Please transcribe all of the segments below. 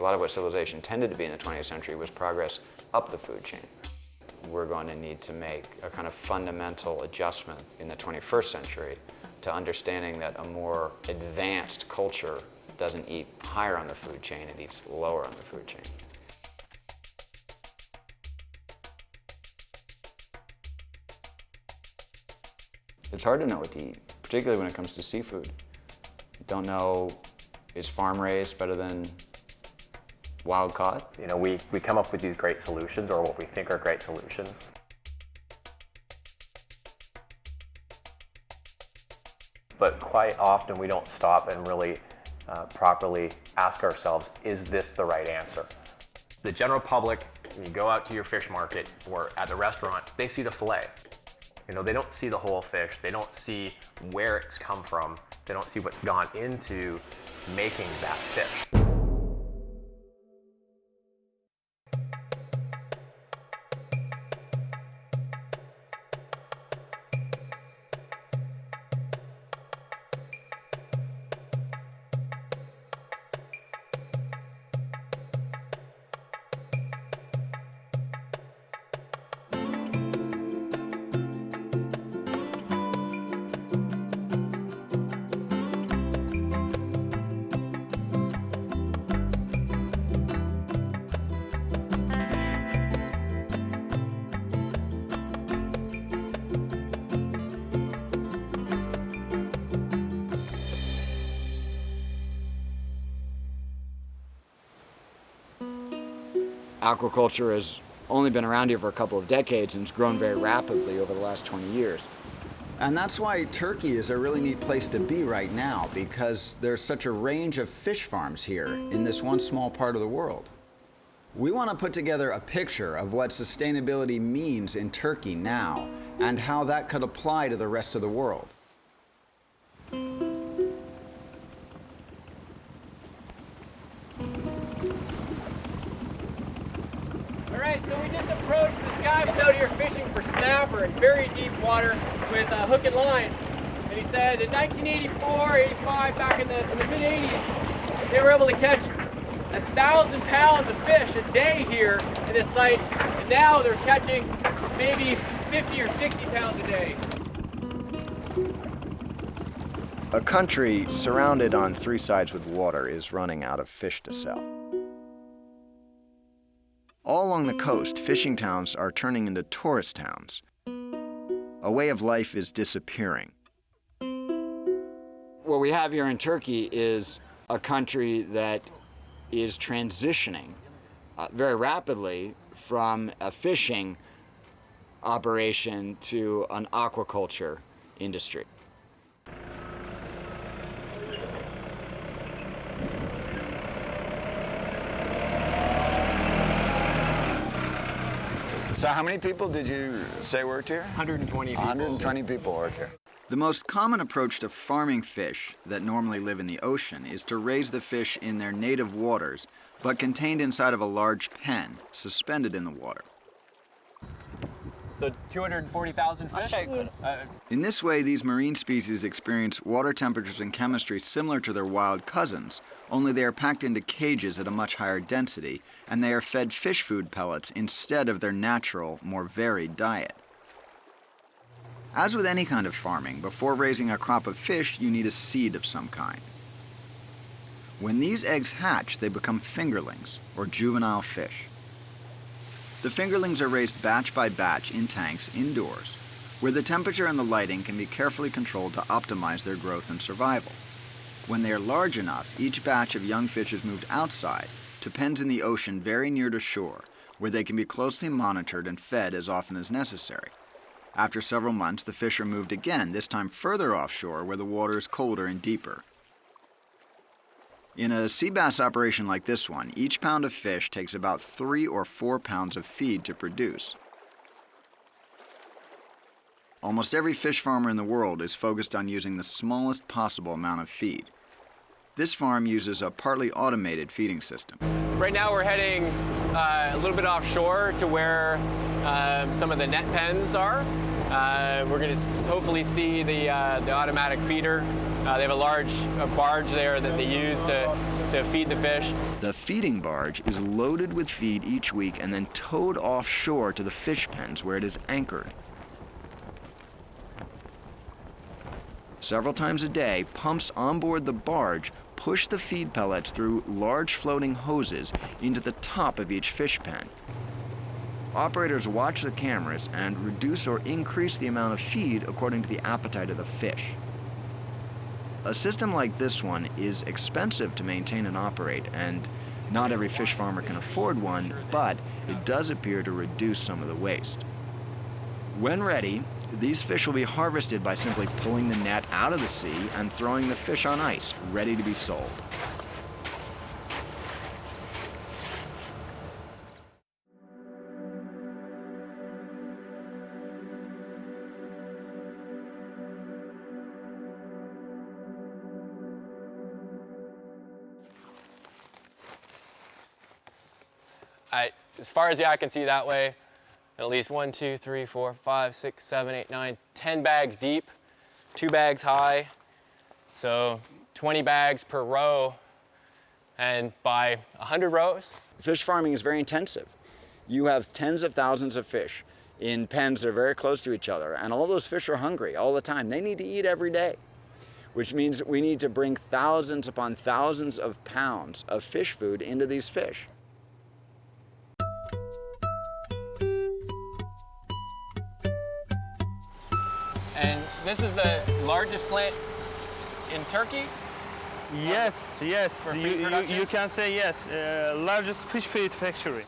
A lot of what civilization tended to be in the 20th century was progress up the food chain. We're going to need to make a kind of fundamental adjustment in the 21st century to understanding that a more advanced culture doesn't eat higher on the food chain, it eats lower on the food chain. It's hard to know what to eat, particularly when it comes to seafood. You don't know, is farm raised better than wild caught? You know, we come up with these great solutions, or what we think are great solutions. But quite often we don't stop and really properly ask ourselves, is this the right answer? The general public, when you go out to your fish market or at the restaurant, they see the fillet. You know, they don't see the whole fish. They don't see where it's come from. They don't see what's gone into making that fish. Aquaculture has only been around here for a couple of decades and has grown very rapidly over the last 20 years. And that's why Turkey is a really neat place to be right now, because there's such a range of fish farms here in this one small part of the world. We want to put together a picture of what sustainability means in Turkey now and how that could apply to the rest of the world. So we just approached this guy who's out here fishing for snapper in very deep water with a hook and line. And he said in 1984, 85, back in the mid-80s, they were able to catch 1,000 pounds of fish a day here at this site. And now they're catching maybe 50 or 60 pounds a day. A country surrounded on three sides with water is running out of fish to sell. All along the coast, fishing towns are turning into tourist towns. A way of life is disappearing. What we have here in Turkey is a country that is transitioning very rapidly from a fishing operation to an aquaculture industry. So how many people did you say worked here? 120 people. 120 people work here. The most common approach to farming fish that normally live in the ocean is to raise the fish in their native waters, but contained inside of a large pen, suspended in the water. So 240,000 fish? In this way, these marine species experience water temperatures and chemistry similar to their wild cousins, only they are packed into cages at a much higher density, and they are fed fish food pellets instead of their natural, more varied diet. As with any kind of farming, before raising a crop of fish, you need a seed of some kind. When these eggs hatch, they become fingerlings, or juvenile fish. The fingerlings are raised batch by batch in tanks indoors, where the temperature and the lighting can be carefully controlled to optimize their growth and survival. When they are large enough, each batch of young fish is moved outside to pens in the ocean very near to shore, where they can be closely monitored and fed as often as necessary. After several months, the fish are moved again, this time further offshore where the water is colder and deeper. In a sea bass operation like this one, each pound of fish takes about 3 or 4 pounds of feed to produce. Almost every fish farmer in the world is focused on using the smallest possible amount of feed. This farm uses a partly automated feeding system. Right now we're heading a little bit offshore to where some of the net pens are. We're going to hopefully see the automatic feeder. They have a large barge there that they use to feed the fish. The feeding barge is loaded with feed each week and then towed offshore to the fish pens where it is anchored. Several times a day, pumps on board the barge push the feed pellets through large floating hoses into the top of each fish pen. Operators watch the cameras and reduce or increase the amount of feed according to the appetite of the fish. A system like this one is expensive to maintain and operate, and not every fish farmer can afford one, but it does appear to reduce some of the waste. When ready, these fish will be harvested by simply pulling the net out of the sea and throwing the fish on ice, ready to be sold. As far as the eye can see that way, at least 1, 2, 3, 4, 5, 6, 7, 8, 9, 10 bags deep, 2 bags high, so 20 bags per row, and by 100 rows. Fish farming is very intensive. You have tens of thousands of fish in pens that are very close to each other, and all those fish are hungry all the time. They need to eat every day, which means we need to bring thousands upon thousands of pounds of fish food into these fish. And this is the largest plant in Turkey? Yes, yes, For feed production? you can say yes, largest fish feed factory.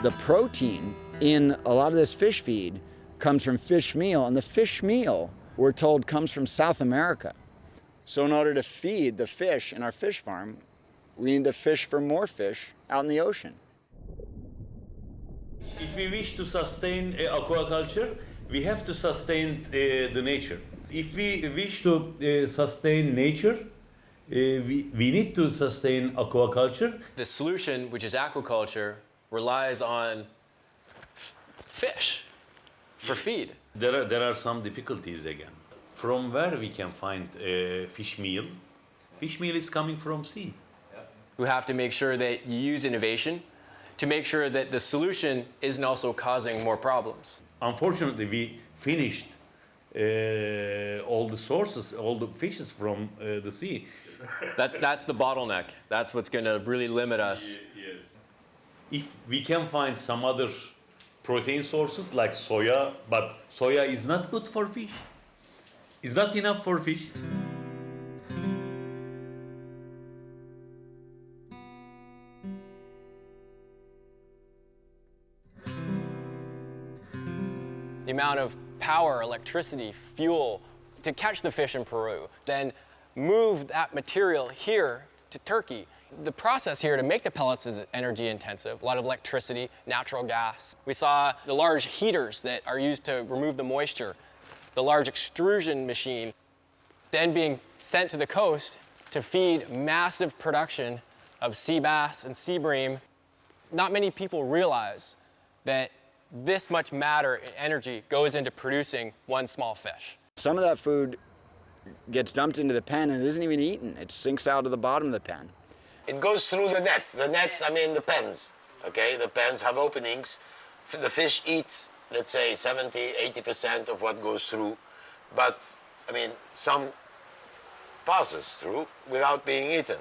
The protein in a lot of this fish feed comes from fish meal, and the fish meal, we're told, comes from South America. So in order to feed the fish in our fish farm, we need to fish for more fish out in the ocean. If we wish to sustain aquaculture, we have to sustain the nature. If we wish to sustain nature, we need to sustain aquaculture. The solution, which is aquaculture, relies on fish for feed. There are some difficulties again. From where we can find fish meal? Fish meal is coming from sea. We have to make sure that you use innovation to make sure that the solution isn't also causing more problems. Unfortunately, we finished all the sources, all the fishes from the sea. That's the bottleneck. That's what's going to really limit us. Yes. If we can find some other protein sources like soya, but soya is not good for fish. It's not enough for fish. The amount of power, electricity, fuel to catch the fish in Peru, then move that material here to Turkey. The process here to make the pellets is energy intensive, a lot of electricity, natural gas. We saw the large heaters that are used to remove the moisture, the large extrusion machine, then being sent to the coast to feed massive production of sea bass and sea bream. Not many people realize that this much matter and energy goes into producing one small fish. Some of that food gets dumped into the pen and it isn't even eaten. It sinks out to the bottom of the pen. It goes through the net. The nets, I mean the pens, okay? The pens have openings. The fish eats, let's say, 70, 80% of what goes through. But, I mean, some passes through without being eaten.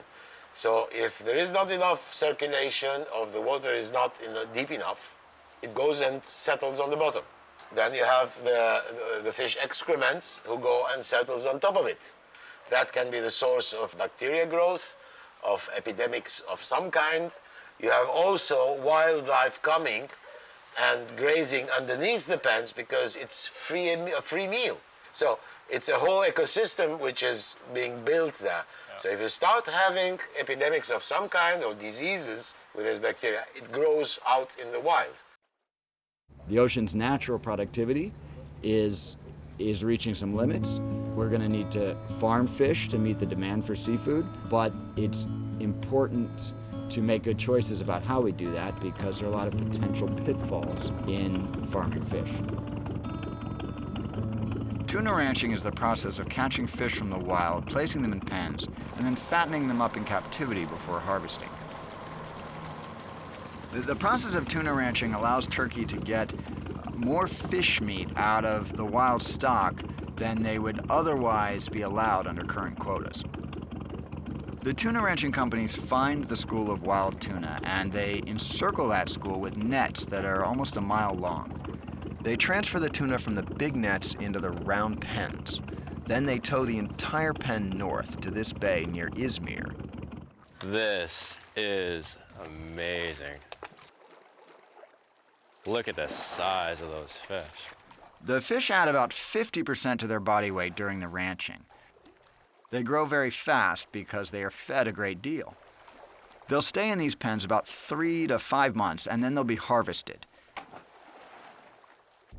So if there is not enough circulation, or the water is not deep enough, it goes and settles on the bottom. Then you have the fish excrements who go and settles on top of it. That can be the source of bacteria growth, of epidemics of some kind. You have also wildlife coming and grazing underneath the pens because it's a free meal. So it's a whole ecosystem which is being built there. Yeah. So if you start having epidemics of some kind or diseases with this bacteria, it grows out in the wild. The ocean's natural productivity is reaching some limits. We're going to need to farm fish to meet the demand for seafood, but it's important to make good choices about how we do that because there are a lot of potential pitfalls in farming fish. Tuna ranching is the process of catching fish from the wild, placing them in pens, and then fattening them up in captivity before harvesting. The process of tuna ranching allows Turkey to get more fish meat out of the wild stock than they would otherwise be allowed under current quotas. The tuna ranching companies find the school of wild tuna and they encircle that school with nets that are almost a mile long. They transfer the tuna from the big nets into the round pens. Then they tow the entire pen north to this bay near Izmir. This is amazing. Look at the size of those fish. The fish add about 50% to their body weight during the ranching. They grow very fast because they are fed a great deal. They'll stay in these pens about 3 to 5 months and then they'll be harvested.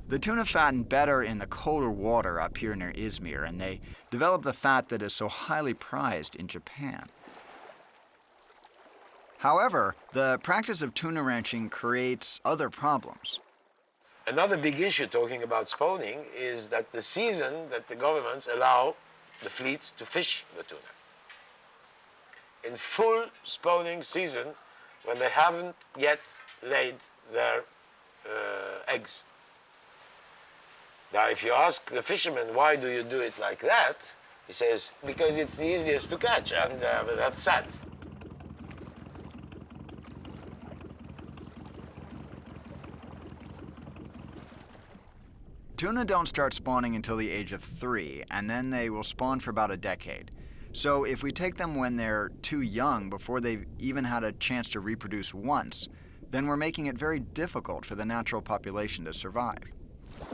The tuna fatten better in the colder water up here near Izmir, and they develop the fat that is so highly prized in Japan. However, the practice of tuna ranching creates other problems. Another big issue talking about spawning is that the season that the governments allow the fleets to fish the tuna. In full spawning season, when they haven't yet laid their eggs. Now, if you ask the fisherman, why do you do it like that? He says, because it's the easiest to catch, and that's sad. Tuna don't start spawning until the age of 3, and then they will spawn for about a decade. So if we take them when they're too young, before they've even had a chance to reproduce once, then we're making it very difficult for the natural population to survive.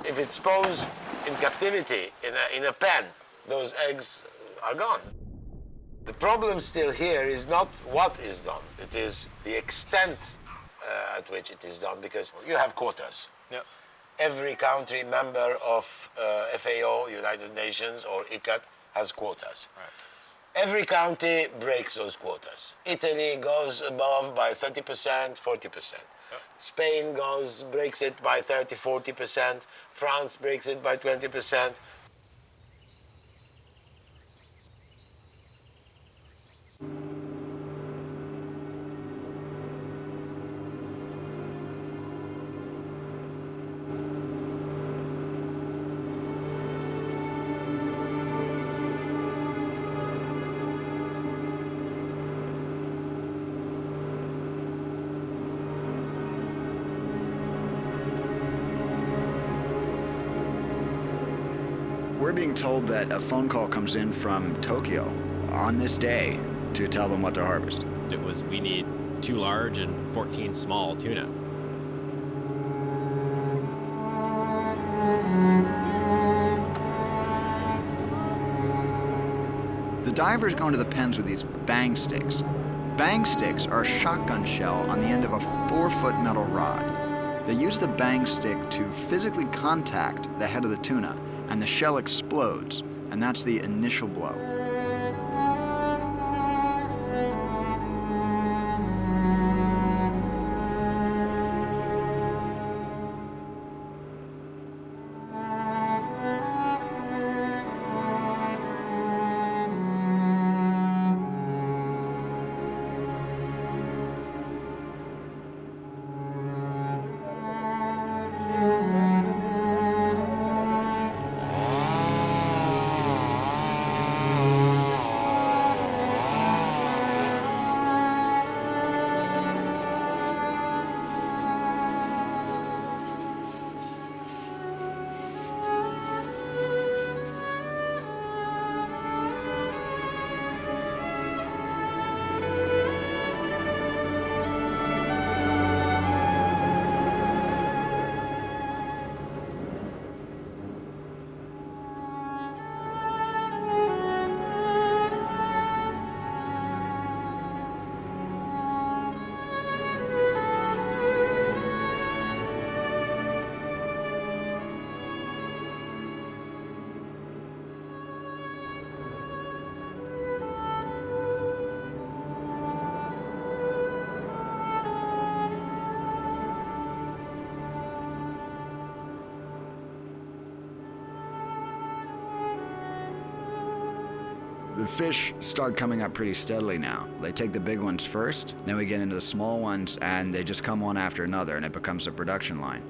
If it spawns in captivity, in a pen, those eggs are gone. The problem still here is not what is done, it is the extent at which it is done, because you have quotas. Yep. Every country member of FAO, United Nations, or ICCAT has quotas. Right. Every county breaks those quotas. Italy goes above by 30%, 40%. Yep. Spain breaks it by 30, 40%. France breaks it by 20%. We're being told that a phone call comes in from Tokyo on this day to tell them what to harvest. It was, we need 2 large and 14 small tuna. The divers go into the pens with these bang sticks. Bang sticks are a shotgun shell on the end of a 4-foot metal rod. They use the bang stick to physically contact the head of the tuna, and the shell explodes, and that's the initial blow. The fish start coming up pretty steadily now. They take the big ones first, then we get into the small ones, and they just come one after another, and it becomes a production line.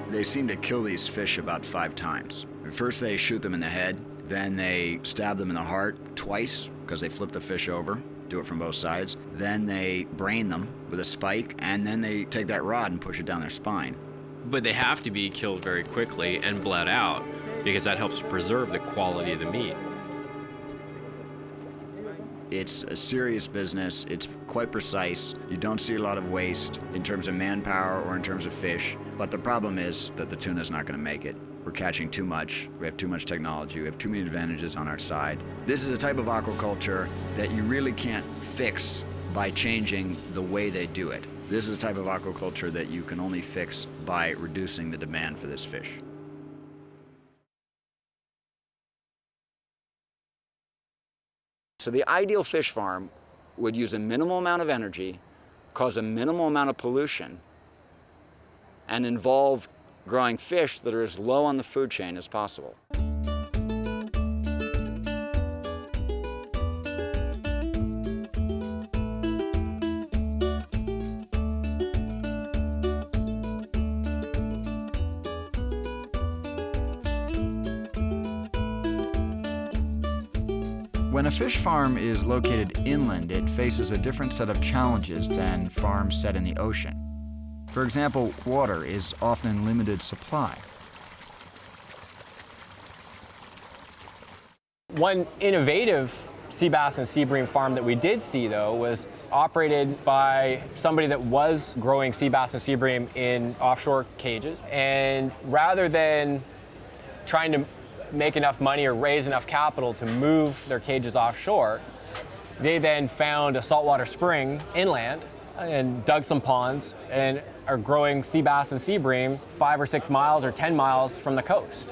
They seem to kill these fish about 5 times. First they shoot them in the head, then they stab them in the heart twice, because they flip the fish over, do it from both sides. Then they brain them with a spike, and then they take that rod and push it down their spine. But they have to be killed very quickly and bled out because that helps preserve the quality of the meat. It's a serious business. It's quite precise. You don't see a lot of waste in terms of manpower or in terms of fish. But the problem is that the tuna's not going to make it. We're catching too much. We have too much technology. We have too many advantages on our side. This is a type of aquaculture that you really can't fix by changing the way they do it. This is a type of aquaculture that you can only fix by reducing the demand for this fish. So the ideal fish farm would use a minimal amount of energy, cause a minimal amount of pollution, and involve growing fish that are as low on the food chain as possible. When a fish farm is located inland, it faces a different set of challenges than farms set in the ocean. For example, water is often in limited supply. One innovative sea bass and sea bream farm that we did see, though, was operated by somebody that was growing sea bass and sea bream in offshore cages. And rather than trying to make enough money or raise enough capital to move their cages offshore, they then found a saltwater spring inland and dug some ponds and are growing sea bass and sea bream 5 or 6 miles or 10 miles from the coast.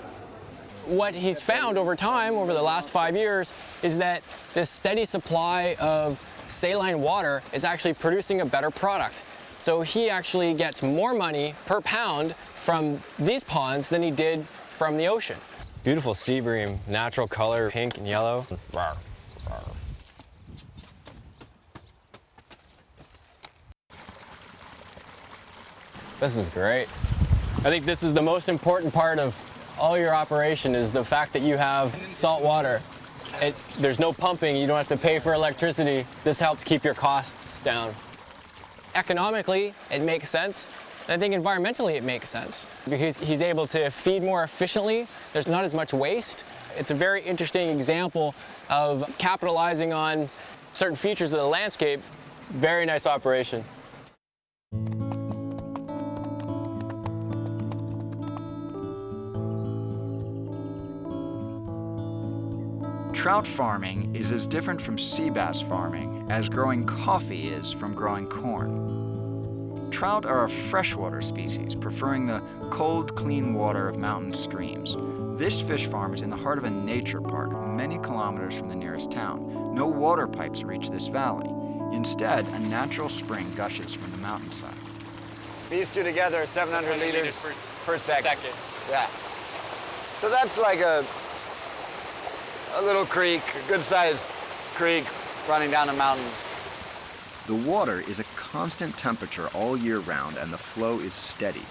What he's found over time, over the last 5 years, is that this steady supply of saline water is actually producing a better product. So he actually gets more money per pound from these ponds than he did from the ocean. Beautiful sea bream, natural color, pink and yellow. Rawr, rawr. This is great. I think this is the most important part of all your operation, is the fact that you have salt water. There's no pumping, you don't have to pay for electricity. This helps keep your costs down. Economically, it makes sense. And I think environmentally it makes sense because he's able to feed more efficiently. There's not as much waste. It's a very interesting example of capitalizing on certain features of the landscape. Very nice operation. Trout farming is as different from sea bass farming as growing coffee is from growing corn. Trout are a freshwater species, preferring the cold, clean water of mountain streams. This fish farm is in the heart of a nature park, many kilometers from the nearest town. No water pipes reach this valley. Instead, a natural spring gushes from the mountainside. These two together are 700 liters per second. Yeah. So that's like a little creek, a good-sized creek running down a mountain. The water is a constant temperature all year round, and the flow is steady.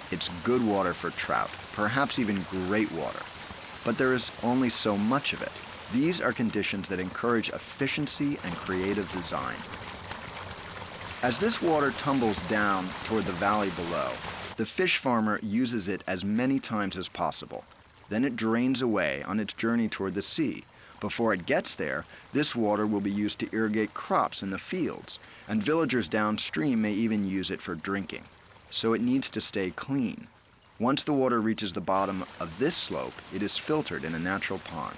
It's good water for trout, perhaps even great water. But there is only so much of it. These are conditions that encourage efficiency and creative design. As this water tumbles down toward the valley below, the fish farmer uses it as many times as possible. Then it drains away on its journey toward the sea. Before it gets there, this water will be used to irrigate crops in the fields, and villagers downstream may even use it for drinking. So it needs to stay clean. Once the water reaches the bottom of this slope, it is filtered in a natural pond.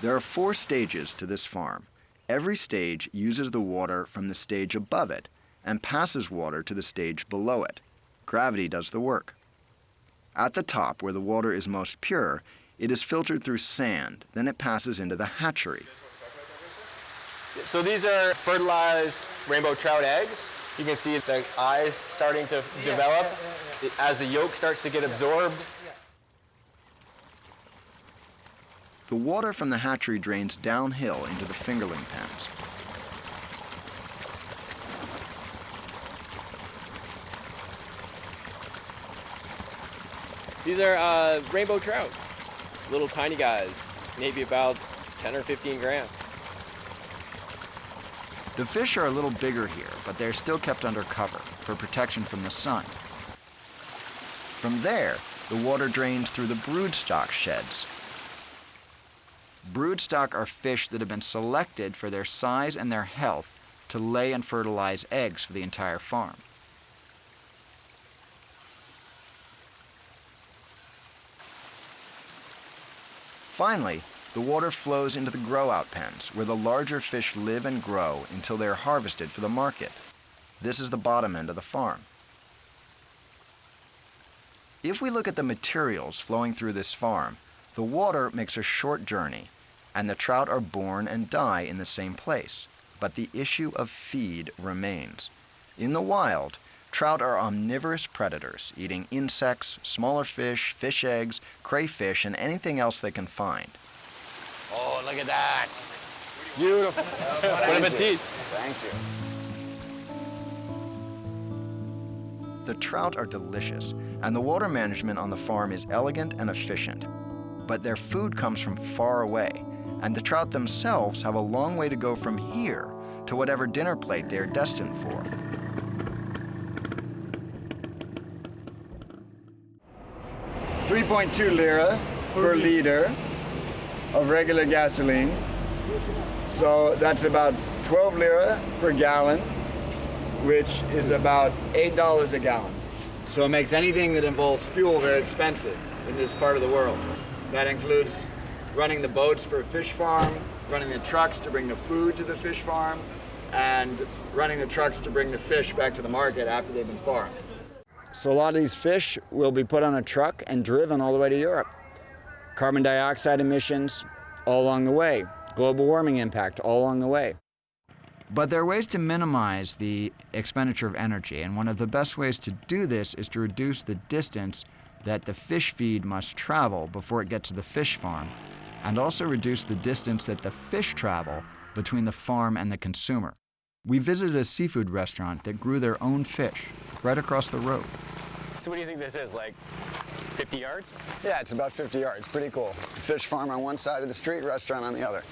There are 4 stages to this farm. Every stage uses the water from the stage above it and passes water to the stage below it. Gravity does the work. At the top, where the water is most pure, it is filtered through sand, then it passes into the hatchery. So these are fertilized rainbow trout eggs. You can see the eyes starting to develop as the yolk starts to get absorbed. The water from the hatchery drains downhill into the fingerling pens. These are rainbow trout, little tiny guys, maybe about 10 or 15 grams. The fish are a little bigger here, but they're still kept under cover for protection from the sun. From there, the water drains through the broodstock sheds. Broodstock are fish that have been selected for their size and their health to lay and fertilize eggs for the entire farm. Finally, the water flows into the grow-out pens, where the larger fish live and grow until they are harvested for the market. This is the bottom end of the farm. If we look at the materials flowing through this farm, the water makes a short journey, and the trout are born and die in the same place. But the issue of feed remains. In the wild, trout are omnivorous predators, eating insects, smaller fish, fish eggs, crayfish, and anything else they can find. Oh, look at that. Beautiful. Bon appetit. Thank you. The trout are delicious, and the water management on the farm is elegant and efficient. But their food comes from far away, and the trout themselves have a long way to go from here to whatever dinner plate they are destined for. $3.2 lira per liter of regular gasoline. So that's about 12 lira per gallon, which is about $8 a gallon. So it makes anything that involves fuel very expensive in this part of the world. That includes running the boats for a fish farm, running the trucks to bring the food to the fish farm, and running the trucks to bring the fish back to the market after they've been farmed. So a lot of these fish will be put on a truck and driven all the way to Europe. Carbon dioxide emissions all along the way. Global warming impact all along the way. But there are ways to minimize the expenditure of energy, and one of the best ways to do this is to reduce the distance that the fish feed must travel before it gets to the fish farm, and also reduce the distance that the fish travel between the farm and the consumer. We visited a seafood restaurant that grew their own fish right across the road. So what do you think this is, like 50 yards? Yeah, it's about 50 yards. Pretty cool. Fish farm on one side of the street, restaurant on the other.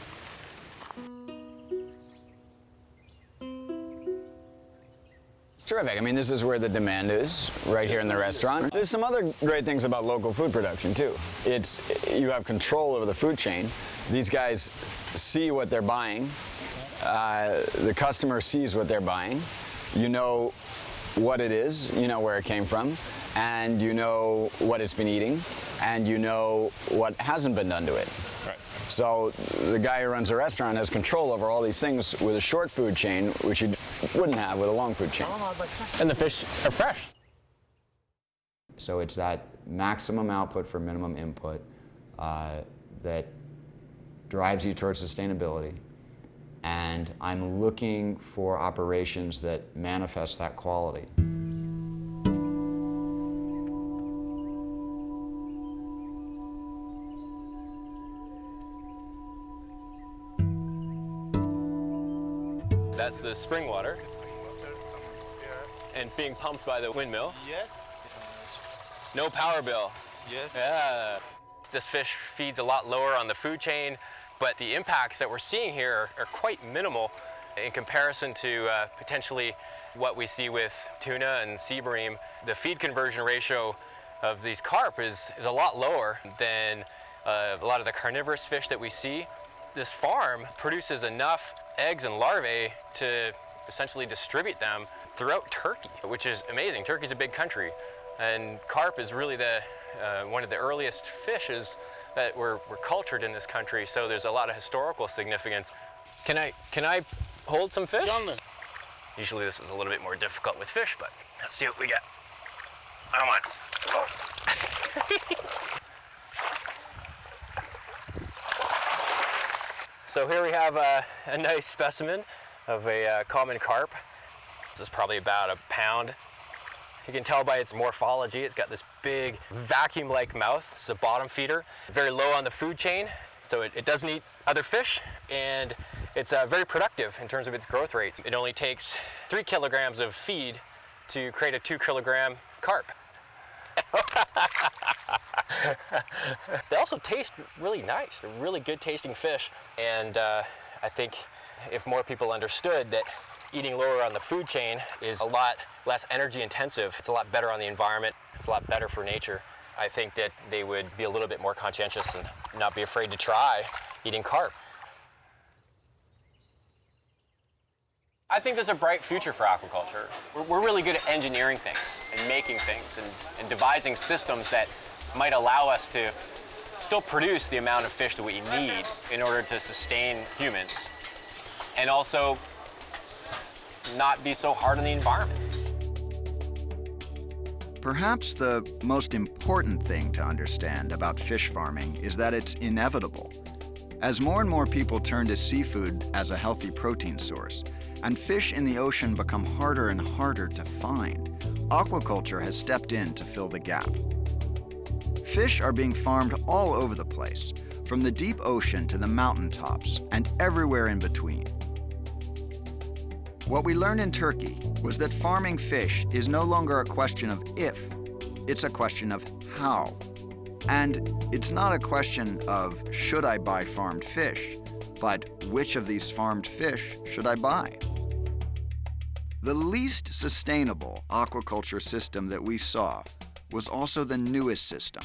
It's terrific. I mean, this is where the demand is, right here in the restaurant. There's some other great things about local food production, too. You have control over the food chain. These guys see what they're buying. The customer sees what they're buying. You know what it is, you know where it came from, and you know what it's been eating, and you know what hasn't been done to it. Right. So the guy who runs a restaurant has control over all these things with a short food chain, which you wouldn't have with a long food chain. And the fish are fresh. So it's that maximum output for minimum input that drives you towards sustainability. And I'm looking for operations that manifest that quality. That's the spring water. And being pumped by the windmill. Yes. No power bill. Yes. Yeah. This fish feeds a lot lower on the food chain, but the impacts that we're seeing here are quite minimal in comparison to potentially what we see with tuna and sea bream. The feed conversion ratio of these carp is a lot lower than a lot of the carnivorous fish that we see. This farm produces enough eggs and larvae to essentially distribute them throughout Turkey, which is amazing. Turkey's a big country, and carp is really one of the earliest fishes that were cultured in this country, so there's a lot of historical significance. Can I hold some fish? Usually this is a little bit more difficult with fish, but let's see what we get. Come on. Oh. So here we have a nice specimen of a common carp. This is probably about a pound. You can tell by its morphology, it's got this big vacuum-like mouth. It's a bottom feeder, very low on the food chain. So it doesn't eat other fish, and it's very productive in terms of its growth rates. It only takes 3 kilograms of feed to create a 2 kilogram carp. They also taste really nice. They're really good tasting fish. And I think if more people understood that eating lower on the food chain is a lot less energy intensive, it's a lot better on the environment, it's a lot better for nature, I think that they would be a little bit more conscientious and not be afraid to try eating carp. I think there's a bright future for aquaculture. We're really good at engineering things and making things and devising systems that might allow us to still produce the amount of fish that we need in order to sustain humans and also not be so hard on the environment. Perhaps the most important thing to understand about fish farming is that it's inevitable. As more and more people turn to seafood as a healthy protein source, and fish in the ocean become harder and harder to find, aquaculture has stepped in to fill the gap. Fish are being farmed all over the place, from the deep ocean to the mountaintops and everywhere in between. What we learned in Turkey was that farming fish is no longer a question of if, it's a question of how. And it's not a question of should I buy farmed fish, but which of these farmed fish should I buy? The least sustainable aquaculture system that we saw was also the newest system.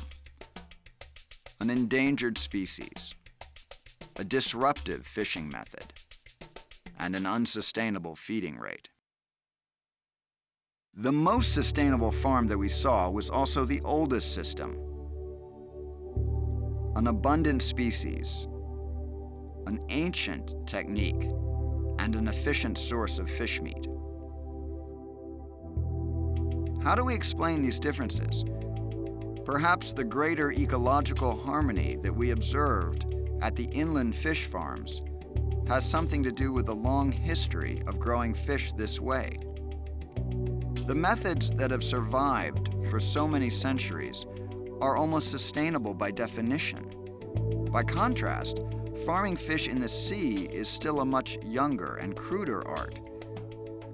An endangered species, a disruptive fishing method, and an unsustainable feeding rate. The most sustainable farm that we saw was also the oldest system. An abundant species, an ancient technique, and an efficient source of fish meat. How do we explain these differences? Perhaps the greater ecological harmony that we observed at the inland fish farms has something to do with the long history of growing fish this way. The methods that have survived for so many centuries are almost sustainable by definition. By contrast, farming fish in the sea is still a much younger and cruder art,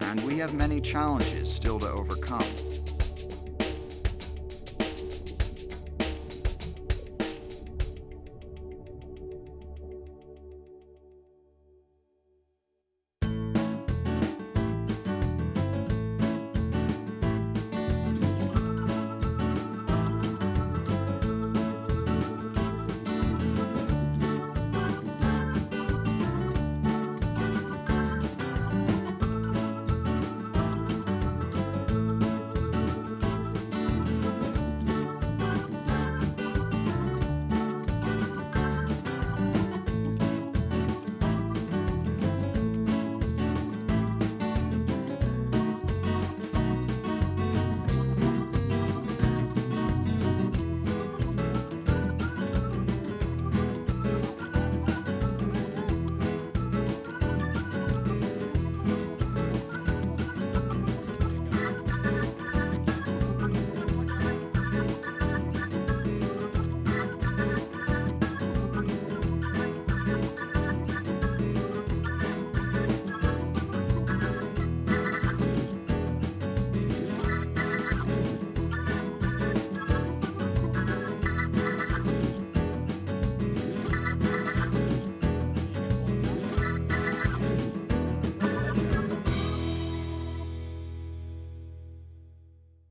and we have many challenges still to overcome.